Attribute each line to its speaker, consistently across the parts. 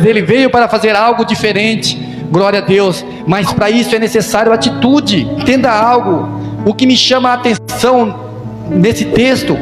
Speaker 1: Ele veio para fazer algo diferente, glória a Deus, mas para isso é necessário atitude. Entenda algo, o que me chama a atenção nesse texto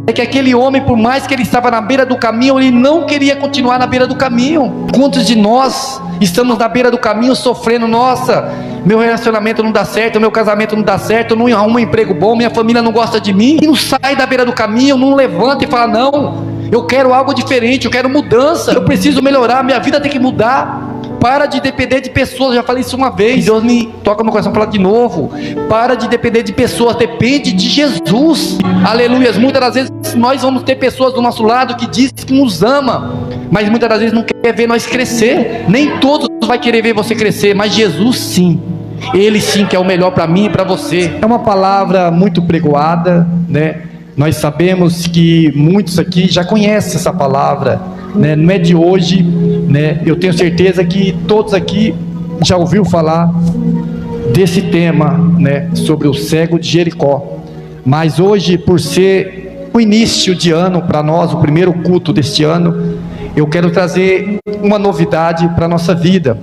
Speaker 1: é que aquele homem, por mais que ele estava na beira do caminho, ele não queria continuar na beira do caminho. Quantos de nós estamos na beira do caminho sofrendo? Nossa, meu relacionamento não dá certo, meu casamento não dá certo, eu não arrumo um emprego bom, minha família não gosta de mim, e não sai da beira do caminho, não levanta e fala: não, eu quero algo diferente, eu quero mudança, eu preciso melhorar, minha vida tem que mudar. Para de depender de pessoas. Já falei isso uma vez, Deus me toca no coração para falar de novo. Para de depender de pessoas, depende de Jesus. Aleluias. Muitas das vezes nós vamos ter pessoas do nosso lado que dizem que nos ama, mas muitas das vezes não quer ver nós crescer. Nem todos vai querer ver você crescer, mas Jesus sim. Ele sim que é o melhor para mim e para você. É uma palavra muito pregoada, né? Nós sabemos que muitos aqui já conhecem essa palavra, né? Não é de hoje, né? Eu tenho certeza que todos aqui já ouviram falar desse tema, né? Sobre o cego de Jericó. Mas hoje, por ser o início de ano para nós, o primeiro culto deste ano, eu quero trazer uma novidade para a nossa vida.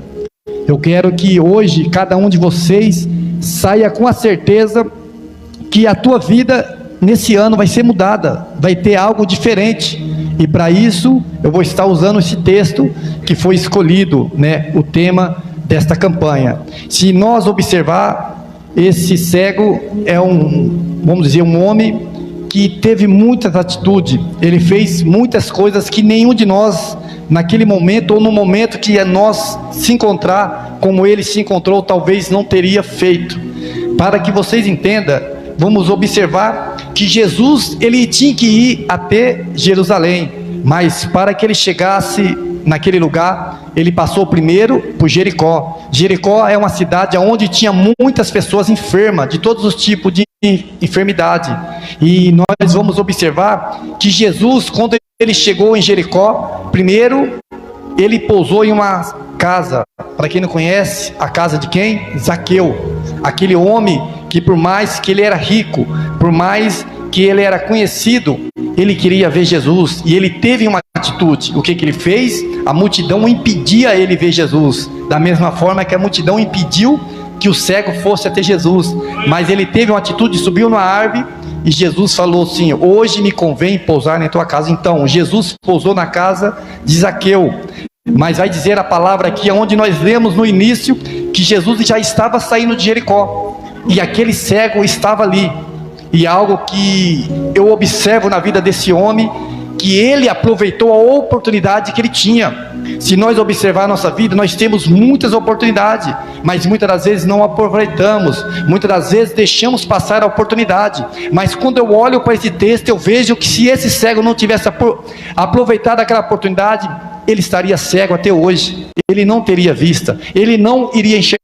Speaker 1: Eu quero que hoje cada um de vocês saia com a certeza que a tua vida nesse ano vai ser mudada, vai ter algo diferente. E para isso eu vou estar usando esse texto que foi escolhido, né, o tema desta campanha. Se nós observar, esse cego é vamos dizer, um homem que teve muitas atitudes. Ele fez muitas coisas que nenhum de nós, naquele momento ou no momento que nós se encontrar como ele se encontrou, talvez não teria feito. Para que vocês entendam, vamos observar que Jesus, ele tinha que ir até Jerusalém, mas para que ele chegasse naquele lugar, ele passou primeiro por Jericó. Jericó é uma cidade onde tinha muitas pessoas enfermas, de todos os tipos de enfermidade. E nós vamos observar que Jesus, quando ele chegou em Jericó, primeiro ele pousou em uma casa. Para quem não conhece, a casa de quem? Zaqueu. Aquele homem que, por mais que ele era rico, por mais que ele era conhecido, ele queria ver Jesus, e ele teve uma atitude. O que ele fez? A multidão impedia ele ver Jesus, da mesma forma que a multidão impediu que o cego fosse até Jesus, mas ele teve uma atitude, subiu numa árvore, e Jesus falou assim: hoje me convém pousar na tua casa. Então Jesus pousou na casa de Zaqueu. Mas vai dizer a palavra aqui, onde nós lemos no início, que Jesus já estava saindo de Jericó, e aquele cego estava ali. E algo que eu observo na vida desse homem, que ele aproveitou a oportunidade que ele tinha. Se nós observar a nossa vida, nós temos muitas oportunidades, mas muitas das vezes não aproveitamos, muitas das vezes deixamos passar a oportunidade. Mas quando eu olho para esse texto, eu vejo que se esse cego não tivesse aproveitado aquela oportunidade, ele estaria cego até hoje, ele não teria vista, ele não iria enxergar.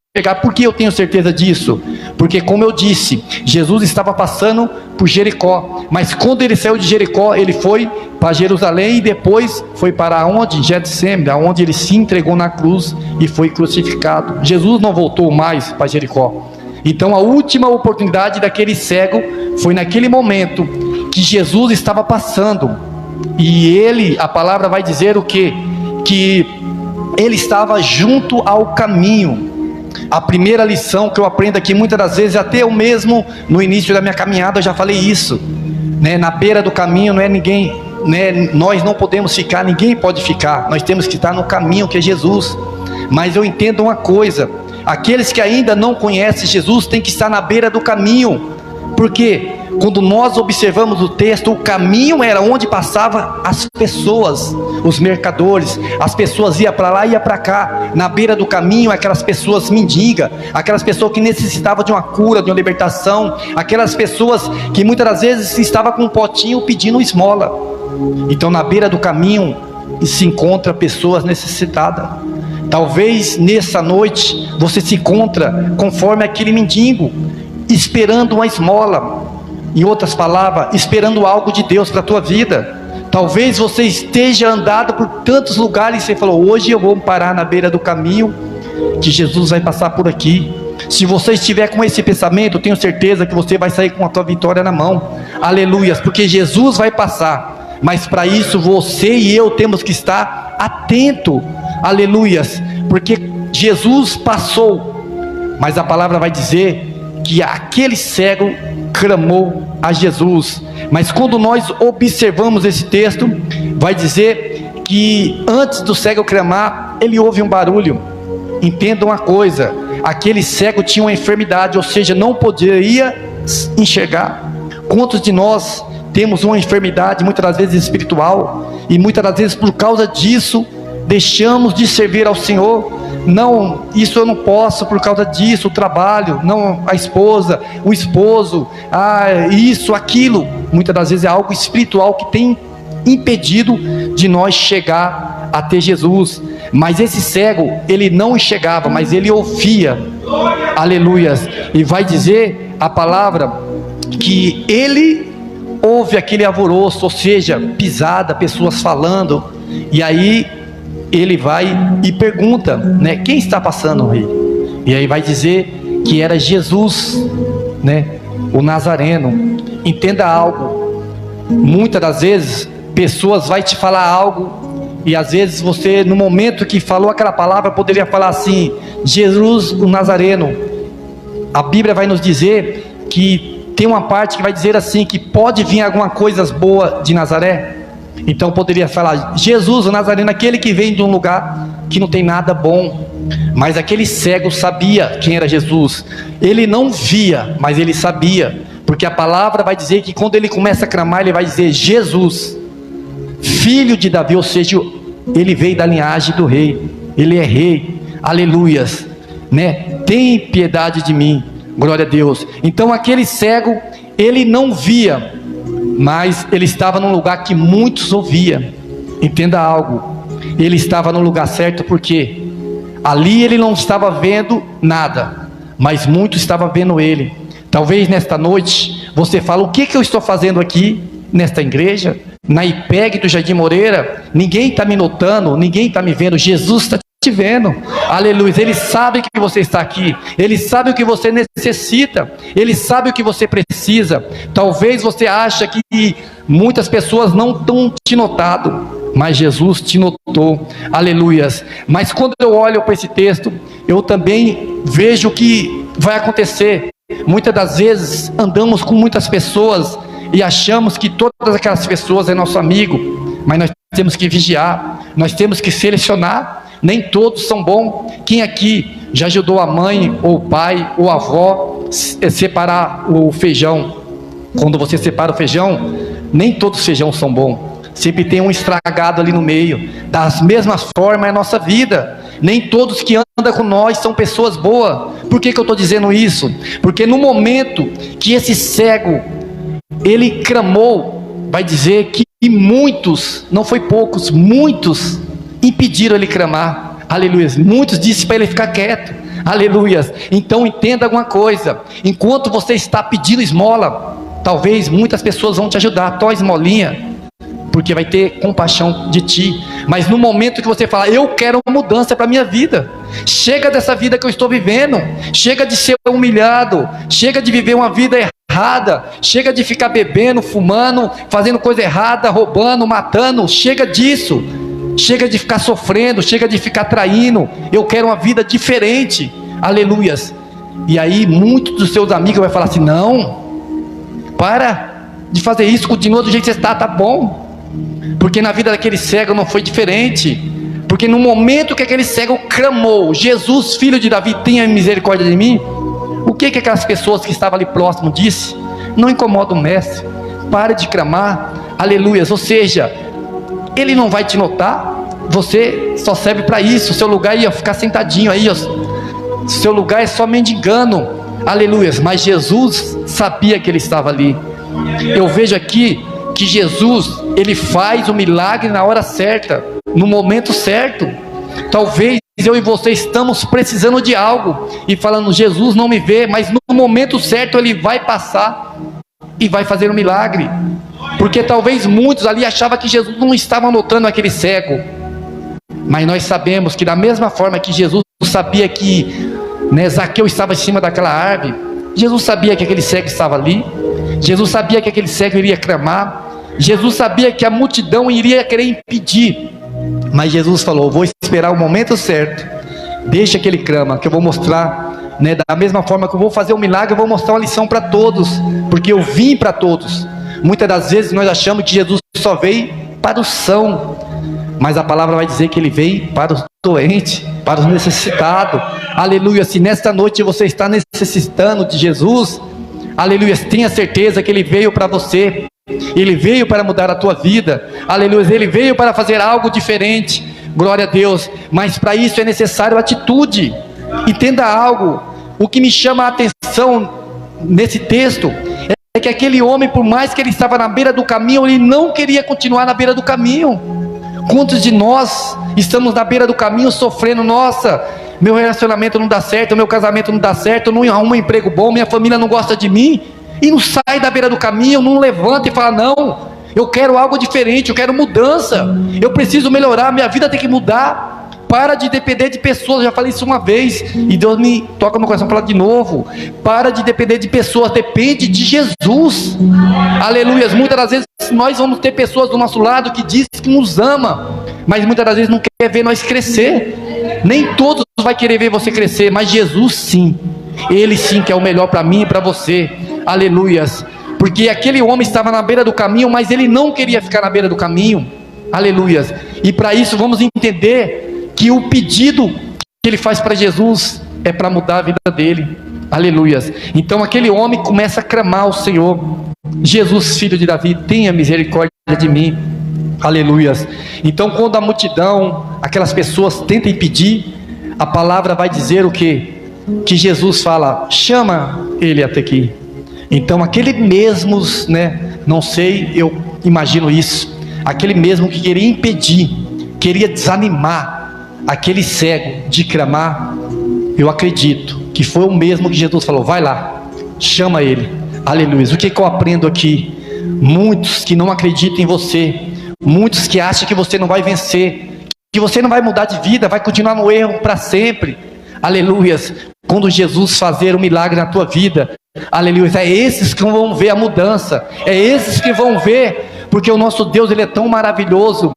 Speaker 1: Por que eu tenho certeza disso? Porque, como eu disse, Jesus estava passando por Jericó, mas quando ele saiu de Jericó, ele foi para Jerusalém, e depois foi para onde? Getsemane, onde ele se entregou na cruz e foi crucificado. Jesus não voltou mais para Jericó. Então a última oportunidade daquele cego foi naquele momento que Jesus estava passando, e ele, a palavra vai dizer o quê? Que ele estava junto ao caminho. A primeira lição que eu aprendo aqui, muitas das vezes, até eu mesmo no início da minha caminhada eu já falei isso, né? Na beira do caminho não é ninguém, né? Nós não podemos ficar, ninguém pode ficar, nós temos que estar no caminho que é Jesus. Mas eu entendo uma coisa: aqueles que ainda não conhecem Jesus têm que estar na beira do caminho. Por quê? Quando nós observamos o texto, o caminho era onde passavam as pessoas, os mercadores. As pessoas iam para lá e iam para cá. Na beira do caminho, aquelas pessoas mendigas, aquelas pessoas que necessitavam de uma cura, de uma libertação, aquelas pessoas que muitas das vezes estavam com um potinho pedindo esmola. Então na beira do caminho se encontra pessoas necessitadas. Talvez nessa noite você se encontra conforme aquele mendigo, esperando uma esmola. Em outras palavras, esperando algo de Deus para a tua vida. Talvez você esteja andado por tantos lugares e você falou: hoje eu vou parar na beira do caminho, que Jesus vai passar por aqui. Se você estiver com esse pensamento, eu tenho certeza que você vai sair com a tua vitória na mão. Aleluias, porque Jesus vai passar. Mas para isso você e eu temos que estar atento aleluias, porque Jesus passou, mas a palavra vai dizer que aquele cego clamou a Jesus. Mas quando nós observamos esse texto, vai dizer que antes do cego clamar, ele ouve um barulho. Entenda uma coisa, aquele cego tinha uma enfermidade, ou seja, não poderia enxergar. Quantos de nós temos uma enfermidade, muitas das vezes espiritual, e muitas das vezes por causa disso, deixamos de servir ao Senhor? Não, isso eu não posso por causa disso, o trabalho, não, a esposa, o esposo, isso, aquilo. Muitas das vezes é algo espiritual que tem impedido de nós chegar a ter Jesus. Mas esse cego, ele não enxergava, mas ele ouvia, aleluias, e vai dizer a palavra que ele ouve aquele alvoroço, ou seja, pisada, pessoas falando, e aí ele vai e pergunta, né, quem está passando, rei? E aí vai dizer que era Jesus, né, o Nazareno. Entenda algo, muitas das vezes pessoas vai te falar algo, e às vezes você, no momento que falou aquela palavra, poderia falar assim: Jesus o Nazareno. A Bíblia vai nos dizer que tem uma parte que vai dizer assim, que pode vir alguma coisa boa de Nazaré. Então poderia falar Jesus o Nazareno, aquele que vem de um lugar que não tem nada bom. Mas aquele cego sabia quem era Jesus. Ele não via, mas ele sabia, porque a palavra vai dizer que quando ele começa a clamar, ele vai dizer: Jesus, filho de Davi, ou seja, ele veio da linhagem do rei, ele é rei, aleluias, né? Tem piedade de mim, glória a Deus. Então aquele cego, ele não via, mas ele estava num lugar que muitos ouviam. Entenda algo, ele estava no lugar certo, porque ali ele não estava vendo nada, mas muitos estavam vendo ele. Talvez nesta noite você fale: o que eu estou fazendo aqui nesta igreja, na IPEG do Jardim Moreira? Ninguém está me notando, ninguém está me vendo. Jesus está te vendo, aleluia. Ele sabe que você está aqui, ele sabe o que você necessita, ele sabe o que você precisa. Talvez você ache que muitas pessoas não estão te notado, mas Jesus te notou, aleluias. Mas quando eu olho para esse texto, eu também vejo o que vai acontecer. Muitas das vezes andamos com muitas pessoas e achamos que todas aquelas pessoas é nosso amigo, mas nós temos que vigiar, nós temos que selecionar. Nem todos são bons. Quem aqui já ajudou a mãe, ou o pai, ou a avó separar o feijão? Quando você separa o feijão, nem todos os feijões são bons, sempre tem um estragado ali no meio. Das mesmas formas é a nossa vida, nem todos que andam com nós são pessoas boas. Por que eu estou dizendo isso? Porque no momento que esse cego, ele clamou, vai dizer que muitos, não foi poucos, muitos impediram ele clamar, aleluia. Muitos disseram para ele ficar quieto, aleluia. Então entenda alguma coisa: enquanto você está pedindo esmola, talvez muitas pessoas vão te ajudar, tua esmolinha, porque vai ter compaixão de ti. Mas no momento que você fala: eu quero uma mudança para a minha vida, chega dessa vida que eu estou vivendo, chega de ser humilhado, chega de viver uma vida errada, chega de ficar bebendo, fumando, fazendo coisa errada, roubando, matando, chega disso, chega de ficar sofrendo, chega de ficar traindo. Eu quero uma vida diferente, aleluias. E aí muitos dos seus amigos vão falar assim: não, para de fazer isso, continua do jeito que você está, tá bom. Porque na vida daquele cego não foi diferente. Porque no momento que aquele cego clamou: Jesus, filho de Davi, tenha misericórdia de mim, o que aquelas pessoas que estavam ali próximo disse? Não incomoda o mestre, pare de clamar, aleluias. Ou seja, ele não vai te notar, você só serve para isso. Seu lugar ia ficar sentadinho aí, seu lugar é só mendigando, aleluias. Mas Jesus sabia que ele estava ali. Eu vejo aqui que Jesus, ele faz o milagre na hora certa, no momento certo. Talvez eu e você estamos precisando de algo e falando: Jesus não me vê, mas no momento certo ele vai passar e vai fazer um milagre. Porque talvez muitos ali achavam que Jesus não estava notando aquele cego, mas nós sabemos que da mesma forma que Jesus sabia que, né, Zaqueu estava em cima daquela árvore, Jesus sabia que aquele cego estava ali, Jesus sabia que aquele cego iria clamar, Jesus sabia que a multidão iria querer impedir, Mas Jesus falou: vou esperar o momento certo, deixa que ele clama, que eu vou mostrar, né, da mesma forma que eu vou fazer um milagre, eu vou mostrar uma lição para todos, porque eu vim para todos. Muitas das vezes nós achamos que Jesus só veio para os sãos, mas a palavra vai dizer que ele veio para os doentes, para os necessitados. Aleluia. Se nesta noite você está necessitando de Jesus, aleluia, tenha certeza que ele veio para você, ele veio para mudar a tua vida, aleluia, ele veio para fazer algo diferente, glória a Deus. Mas para isso é necessário atitude. Entenda algo, o que me chama a atenção nesse texto é que aquele homem, por mais que ele estava na beira do caminho, ele não queria continuar na beira do caminho. Quantos de nós estamos na beira do caminho sofrendo? Nossa, meu relacionamento não dá certo, meu casamento não dá certo, eu não arrumo um emprego bom, minha família não gosta de mim, e não sai da beira do caminho, não levanta e fala: não, eu quero algo diferente, eu quero mudança, eu preciso melhorar, minha vida tem que mudar. Para de depender de pessoas. Eu já falei isso uma vez e Deus me toca no coração para falar de novo. Para de depender de pessoas, depende de Jesus. Aleluia. Muitas das vezes nós vamos ter pessoas do nosso lado que dizem que nos ama, mas muitas das vezes não quer ver nós crescer. Nem todos vai querer ver você crescer, mas Jesus sim, ele sim que é o melhor para mim e para você. Aleluias. Porque aquele homem estava na beira do caminho, mas ele não queria ficar na beira do caminho. Aleluias. E para isso vamos entender que o pedido que ele faz para Jesus é para mudar a vida dele. Aleluias. Então aquele homem começa a clamar ao Senhor: Jesus, filho de Davi, tenha misericórdia de mim. Aleluias. Então quando a multidão, aquelas pessoas tentam impedir, a palavra vai dizer o quê? Que Jesus fala: chama ele até aqui. Então aquele mesmos, né, não sei, eu imagino isso, aquele mesmo que queria impedir, queria desanimar aquele cego de clamar, eu acredito que foi o mesmo que Jesus falou: vai lá, chama ele. Aleluia. O que eu aprendo aqui? Muitos que não acreditam em você, muitos que acham que você não vai vencer, que você não vai mudar de vida, vai continuar no erro para sempre. Aleluia. Quando Jesus fazer um milagre na tua vida, aleluia, é esses que vão ver a mudança, é esses que vão ver, porque o nosso Deus, ele é tão maravilhoso,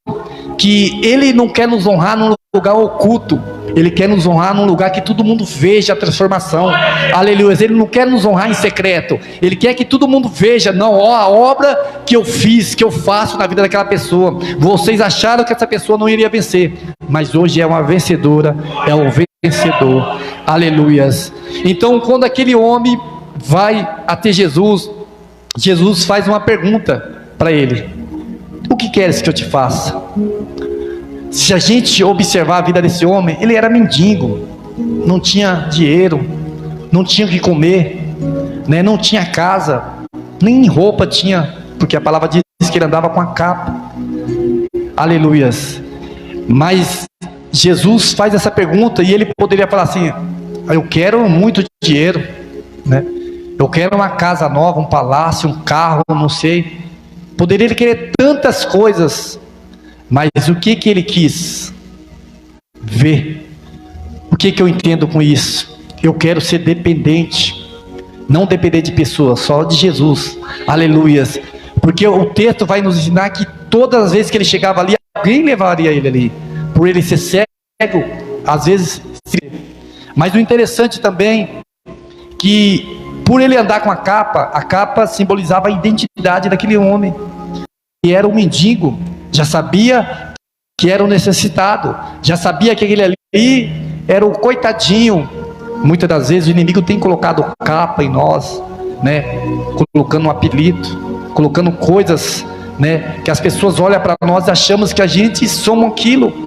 Speaker 1: que ele não quer nos honrar num lugar oculto, ele quer nos honrar num lugar que todo mundo veja a transformação. Aleluia. Ele não quer nos honrar em secreto, ele quer que todo mundo veja: não, ó, a obra que eu fiz, que eu faço na vida daquela pessoa. Vocês acharam que essa pessoa não iria vencer, mas hoje é uma vencedora, é um vencedor. Aleluias. Então quando aquele homem vai até Jesus, Jesus faz uma pergunta para ele: o que queres que eu te faça? Se a gente observar a vida desse homem, ele era mendigo, não tinha dinheiro, não tinha o que comer, né? Não tinha casa, nem roupa tinha, porque a palavra diz que ele andava com a capa. Aleluias. Mas Jesus faz essa pergunta e ele poderia falar assim: eu quero muito dinheiro, né? Eu quero uma casa nova, um palácio, um carro, não sei. Poderia ele querer tantas coisas, mas o que ele quis ver? O que eu entendo com isso? Eu quero ser dependente, não depender de pessoas, só de Jesus. Aleluias. Porque o texto vai nos ensinar que todas as vezes que ele chegava ali, alguém levaria ele ali, por ele ser cego, às vezes. Mas o interessante também, que por ele andar com a capa simbolizava a identidade daquele homem, que era um mendigo, já sabia que era o necessitado, já sabia que aquele ali era o coitadinho. Muitas das vezes o inimigo tem colocado capa em nós, né? Colocando um apelido, colocando coisas, né? Que as pessoas olham para nós e achamos que a gente somos aquilo,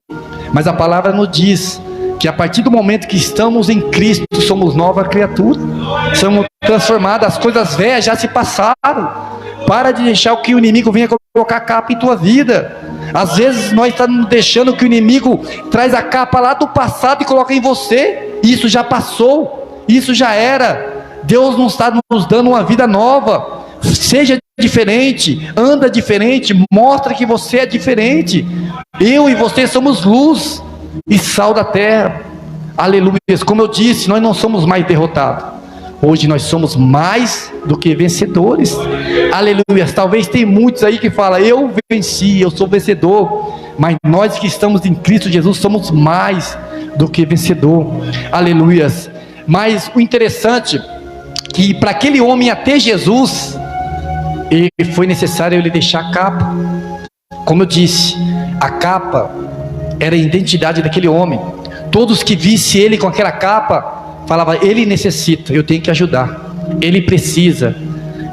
Speaker 1: mas a palavra nos diz que a partir do momento que estamos em Cristo, somos nova criatura, somos transformados, as coisas velhas já se passaram. Para de deixar que o inimigo venha colocar capa em tua vida. Às vezes nós estamos deixando que o inimigo traz a capa lá do passado e coloca em você. Isso já passou, isso já era. Deus não está nos dando uma vida nova. Seja diferente, anda diferente, mostra que você é diferente. Eu e você somos luz e sal da terra. Aleluia. Como eu disse, nós não somos mais derrotados. Hoje nós somos mais do que vencedores. Aleluia. Talvez tem muitos aí que falam: eu venci, eu sou vencedor. Mas nós que estamos em Cristo Jesus somos mais do que vencedor. Aleluia. Mas o interessante que para aquele homem até Jesus, foi necessário ele deixar a capa. Como eu disse, a capa era a identidade daquele homem. Todos que vissem ele com aquela capa falavam: ele necessita, eu tenho que ajudar, ele precisa.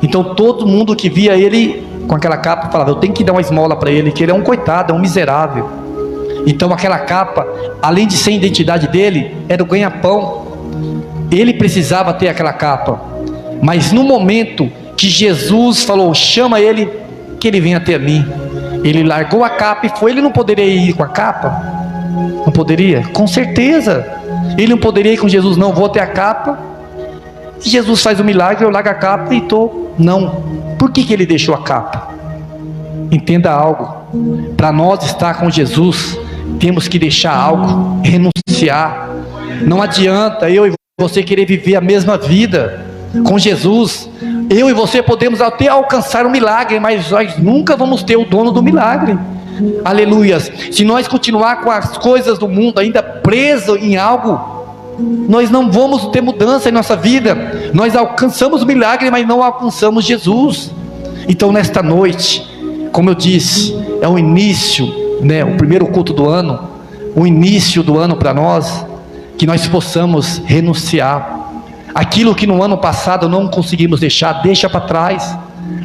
Speaker 1: Então todo mundo que via ele com aquela capa falava: eu tenho que dar uma esmola para ele, que ele é um coitado, é um miserável. Então aquela capa, além de ser a identidade dele, era o ganha-pão. Ele precisava ter aquela capa. Mas no momento que Jesus falou: chama ele, que ele venha até mim, ele largou a capa e foi. Ele não poderia ir com a capa? Não poderia? Com certeza. Ele não poderia ir com Jesus, não, vou até a capa. E Jesus faz o milagre, eu largo a capa e estou. Não. Por que ele deixou a capa? Entenda algo. Para nós estar com Jesus, temos que deixar algo, renunciar. Não adianta eu e você querer viver a mesma vida com Jesus. Eu e você podemos até alcançar o milagre, mas nós nunca vamos ter o dono do milagre. Aleluias. Se nós continuar com as coisas do mundo ainda preso em algo, nós não vamos ter mudança em nossa vida. Nós alcançamos o milagre, mas não alcançamos Jesus. Então nesta noite, como eu disse, é o início, o primeiro culto do ano, o início do ano para nós, que nós possamos renunciar aquilo que no ano passado não conseguimos deixar. Deixa para trás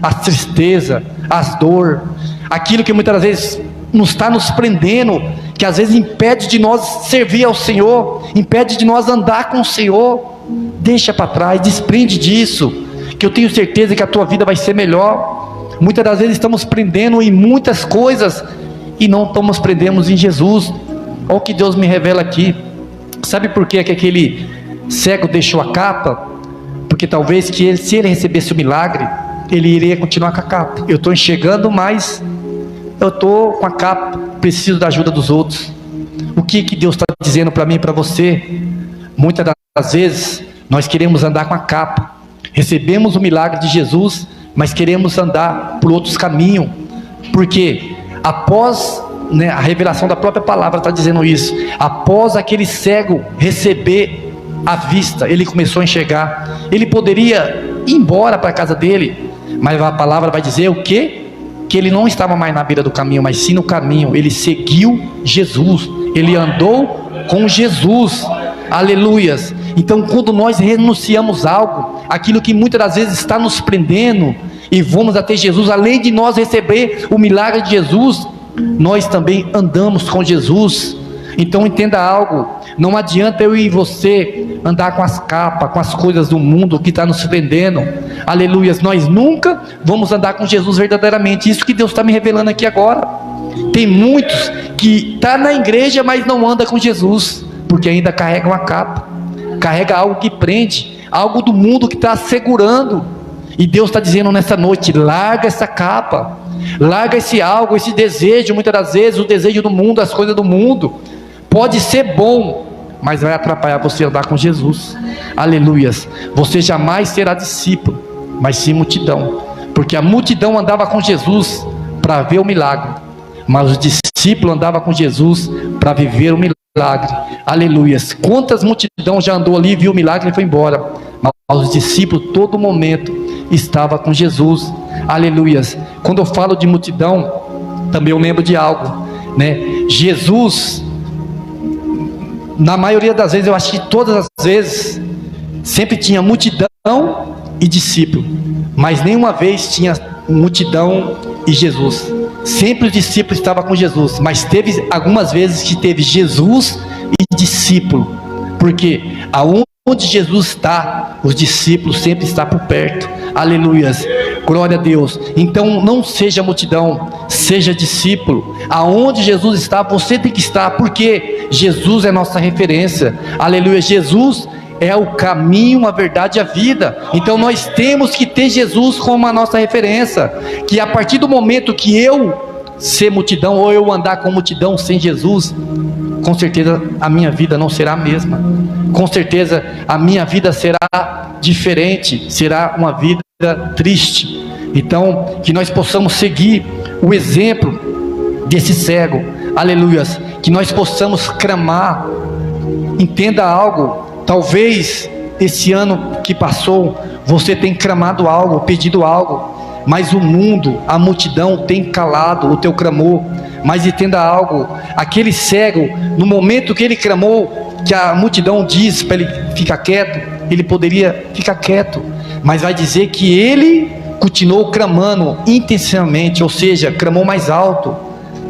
Speaker 1: a tristeza, as dor, aquilo que muitas vezes está nos prendendo, que às vezes impede de nós servir ao Senhor, impede de nós andar com o Senhor. Deixa para trás, desprende disso, que eu tenho certeza que a tua vida vai ser melhor. Muitas das vezes estamos prendendo em muitas coisas e não estamos prendendo em Jesus. Olha o que Deus me revela aqui. Sabe por que aquele cego deixou a capa? Porque talvez que se ele recebesse o milagre, ele iria continuar com a capa. Eu estou enxergando, mas eu estou com a capa, preciso da ajuda dos outros. O que Deus está dizendo para mim e para você? Muitas das vezes nós queremos andar com a capa, recebemos o milagre de Jesus, mas queremos andar por outros caminhos, porque após a revelação da própria palavra está dizendo isso, após aquele cego receber a vista, ele começou a enxergar. Ele poderia ir embora para a casa dele, mas a palavra vai dizer o quê? Que ele não estava mais na beira do caminho, mas sim no caminho. Ele seguiu Jesus, ele andou com Jesus. Aleluias. Então quando nós renunciamos algo, aquilo que muitas das vezes está nos prendendo, e vamos até Jesus, além de nós receber o milagre de Jesus, nós também andamos com Jesus. Então entenda algo, não adianta eu e você andar com as capas, com as coisas do mundo que está nos prendendo. Aleluias. Nós nunca vamos andar com Jesus verdadeiramente. Isso que Deus está me revelando aqui agora. Tem muitos que estão na igreja, mas não andam com Jesus, porque ainda carregam a capa, carrega algo que prende, algo do mundo que está segurando. E Deus está dizendo nessa noite: larga essa capa, larga esse algo, esse desejo. Muitas das vezes o desejo do mundo, as coisas do mundo, pode ser bom, mas vai atrapalhar você andar com Jesus. Aleluias. Você jamais será discípulo, mas sim multidão, porque a multidão andava com Jesus para ver o milagre, mas o discípulo andava com Jesus para viver o milagre. Aleluias. Quantas multidão já andou ali, viu o milagre e foi embora, mas os discípulos todo momento estava com Jesus. Aleluias. Quando eu falo de multidão, também eu lembro de algo, Jesus, na maioria das vezes, eu acho que todas as vezes, sempre tinha multidão e discípulo, mas nenhuma vez tinha multidão e Jesus. Sempre os discípulos estavam com Jesus, mas teve algumas vezes que teve Jesus e discípulo, porque aonde Jesus está, os discípulos sempre estão por perto. Aleluias, glória a Deus. Então não seja multidão, seja discípulo. Aonde Jesus está, você tem que estar, porque Jesus é nossa referência. Aleluia. Jesus é o caminho, a verdade e a vida. Então nós temos que ter Jesus como a nossa referência, que a partir do momento que eu ser multidão, ou eu andar com multidão sem Jesus, com certeza a minha vida não será a mesma. Com certeza a minha vida será diferente, será uma vida triste. Então, que nós possamos seguir o exemplo desse cego, aleluias, que nós possamos clamar. Entenda algo, talvez esse ano que passou, você tem clamado algo, pedido algo, mas o mundo, a multidão tem calado o teu clamor. Mas entenda algo, aquele cego, no momento que ele clamou, que a multidão diz para ele ficar quieto, ele poderia ficar quieto, mas vai dizer que ele continuou clamando intensamente, ou seja, clamou mais alto.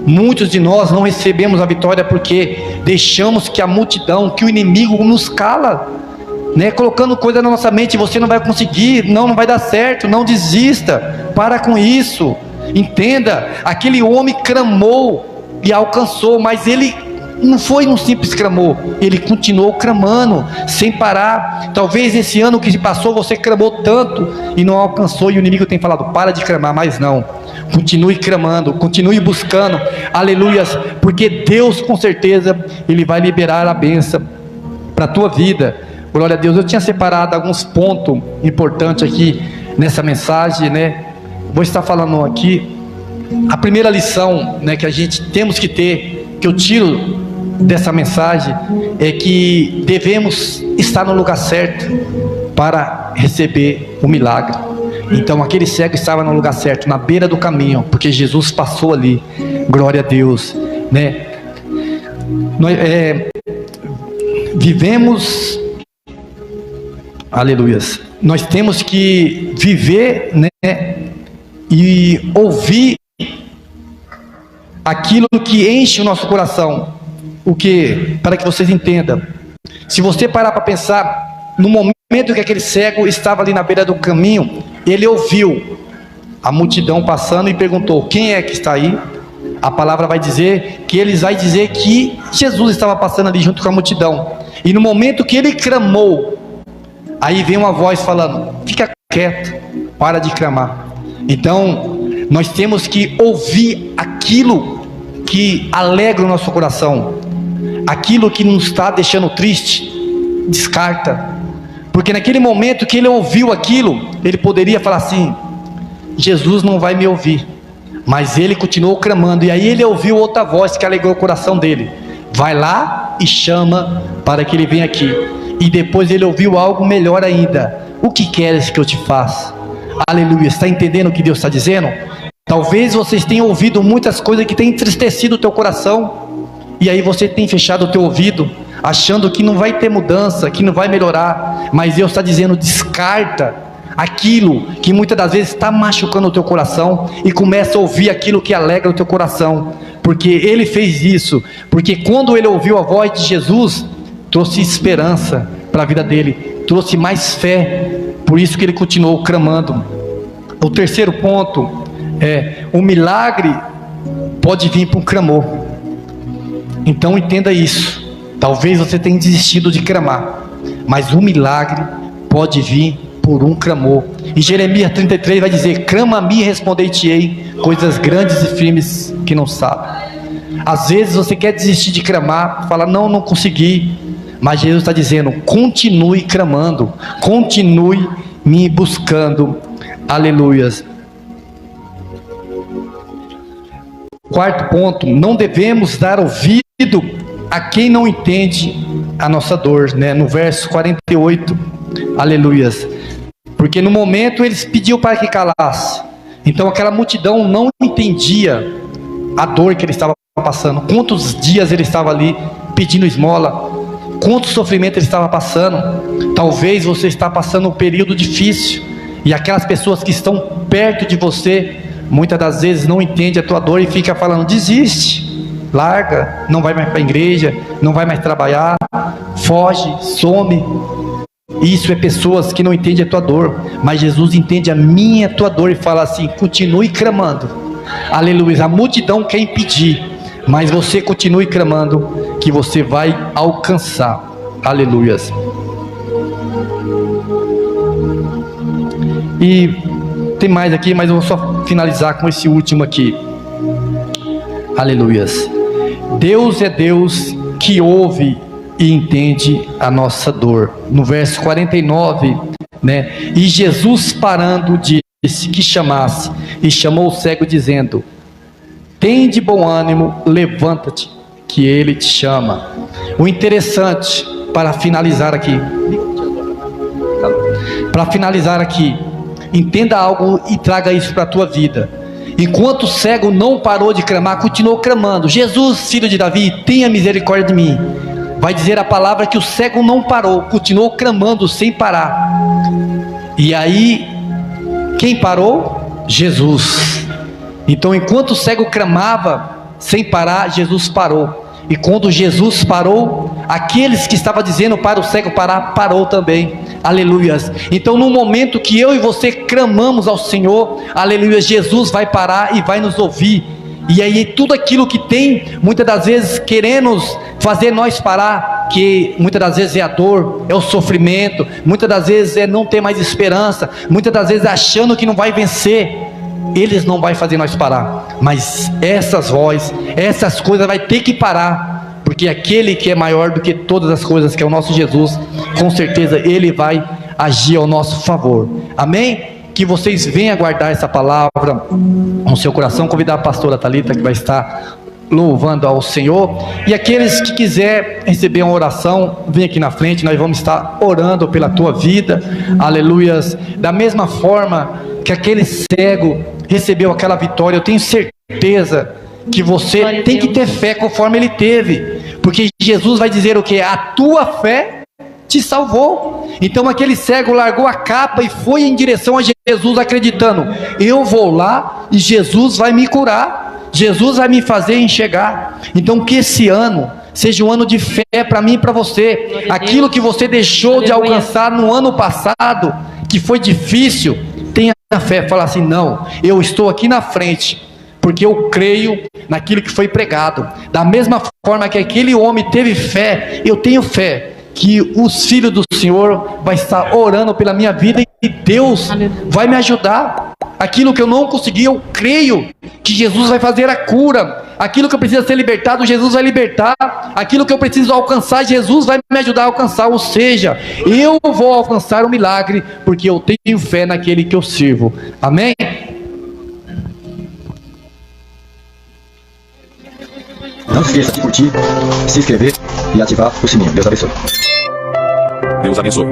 Speaker 1: Muitos de nós não recebemos a vitória porque deixamos que a multidão, que o inimigo nos cala, né? Colocando coisa na nossa mente: você não vai conseguir, não vai dar certo, não desista, para com isso. Entenda, aquele homem clamou e alcançou, mas ele não foi um simples clamor, ele continuou clamando, sem parar. Talvez esse ano que se passou, você clamou tanto e não alcançou, e o inimigo tem falado: para de clamar, mas não, continue clamando, continue buscando, aleluias, porque Deus com certeza, Ele vai liberar a bênção para a tua vida. Glória a Deus. Eu tinha separado alguns pontos importantes aqui nessa mensagem, né? Vou estar falando aqui. A primeira lição, né, que a gente temos que ter, que eu tiro dessa mensagem, é que devemos estar no lugar certo para receber o milagre. Então aquele cego estava no lugar certo, na beira do caminho, porque Jesus passou ali. Glória a Deus, né? Nós vivemos, aleluias, nós temos que viver, né, e ouvir aquilo que enche o nosso coração. O que? Para que vocês entendam, se você parar para pensar, no momento que aquele cego estava ali na beira do caminho, ele ouviu a multidão passando e perguntou: quem é que está aí? A palavra vai dizer que eles vai dizer que Jesus estava passando ali junto com a multidão. E no momento que ele clamou, aí vem uma voz falando: fica quieto, para de clamar. Então nós temos que ouvir aquilo que alegra o nosso coração, aquilo que nos está deixando triste, descarta. Porque naquele momento que ele ouviu aquilo, ele poderia falar assim: Jesus não vai me ouvir, mas ele continuou clamando. E aí ele ouviu outra voz que alegrou o coração dele: vai lá e chama para que ele venha aqui. E depois ele ouviu algo melhor ainda: o que queres que eu te faça? Aleluia. Está entendendo o que Deus está dizendo? Talvez vocês tenham ouvido muitas coisas que têm entristecido o teu coração, e aí você tem fechado o teu ouvido, achando que não vai ter mudança, que não vai melhorar. Mas Deus está dizendo: descarta aquilo que muitas das vezes está machucando o teu coração, e começa a ouvir aquilo que alegra o teu coração. Porque Ele fez isso, porque quando ele ouviu a voz de Jesus, trouxe esperança para a vida dele, trouxe mais fé. Por isso que ele continuou clamando. O terceiro ponto é: o milagre pode vir por um clamor. Então entenda isso. Talvez você tenha desistido de clamar, mas o milagre pode vir por um clamor. Em Jeremias 33 vai dizer: clama a mim e responder-te-ei coisas grandes e firmes que não sabe. Às vezes você quer desistir de clamar, fala: não consegui. Mas Jesus está dizendo: continue clamando, continue me buscando. Aleluias. Quarto ponto: não devemos dar ouvido a quem não entende a nossa dor, né? No verso 48, aleluias. Porque no momento eles pediam para que calasse, então aquela multidão não entendia a dor que ele estava passando. Quantos dias ele estava ali pedindo esmola, quanto sofrimento ele estava passando. Talvez você está passando um período difícil, e aquelas pessoas que estão perto de você, muitas das vezes não entendem a tua dor e fica falando: desiste, larga, não vai mais para a igreja, não vai mais trabalhar, foge, some. Isso é pessoas que não entendem a tua dor, mas Jesus entende a minha, a tua dor, e fala assim: continue clamando. Aleluia. A multidão quer impedir, mas você continue clamando, que você vai alcançar. Aleluias. E tem mais aqui, mas eu vou só finalizar com esse último aqui. Aleluias. Deus é Deus que ouve e entende a nossa dor. No verso 49, né? E Jesus parando disse que chamasse, e chamou o cego dizendo: tem de bom ânimo, levanta-te, que ele te chama. O interessante, para finalizar aqui, entenda algo e traga isso para a tua vida. Enquanto o cego não parou de clamar, continuou clamando: Jesus, filho de Davi, tenha misericórdia de mim. Vai dizer a palavra que o cego não parou, continuou clamando sem parar. E aí, quem parou? Jesus. Então, enquanto o cego clamava sem parar, Jesus parou. E quando Jesus parou, aqueles que estavam dizendo para o cego parar, parou também. Aleluias. Então, no momento que eu e você clamamos ao Senhor, aleluia, Jesus vai parar e vai nos ouvir. E aí tudo aquilo que tem, muitas das vezes querendo fazer nós parar, que muitas das vezes é a dor, é o sofrimento, muitas das vezes é não ter mais esperança, muitas das vezes achando que não vai vencer, eles não vai fazer nós parar. Mas essas vozes, essas coisas vai ter que parar, porque aquele que é maior do que todas as coisas, que é o nosso Jesus, com certeza ele vai agir ao nosso favor. Amém? Que vocês venham guardar essa palavra no seu coração. Convidar a pastora Thalita, que vai estar louvando ao Senhor. E aqueles que quiser receber uma oração, vem aqui na frente, nós vamos estar orando pela tua vida. Aleluias. Da mesma forma que aquele cego recebeu aquela vitória, eu tenho certeza que você tem que ter fé conforme ele teve, porque Jesus vai dizer o que? A tua fé te salvou. Então aquele cego largou a capa e foi em direção a Jesus, acreditando: eu vou lá e Jesus vai me curar, Jesus vai me fazer enxergar. Então que esse ano seja um ano de fé para mim e para você. Aquilo que você deixou de alcançar no ano passado, que foi difícil, tenha fé, fala assim: não, eu estou aqui na frente, porque eu creio naquilo que foi pregado. Da mesma forma que aquele homem teve fé, eu tenho fé que os filhos do Senhor vai estar orando pela minha vida, e Deus vai me ajudar. Aquilo que eu não consegui, eu creio que Jesus vai fazer a cura. Aquilo que eu preciso ser libertado, Jesus vai libertar. Aquilo que eu preciso alcançar, Jesus vai me ajudar a alcançar. Ou seja, eu vou alcançar o milagre, porque eu tenho fé naquele que eu sirvo. Amém?
Speaker 2: Não se esqueça de curtir, se inscrever e ativar o sininho. Deus abençoe.
Speaker 3: Deus abençoe.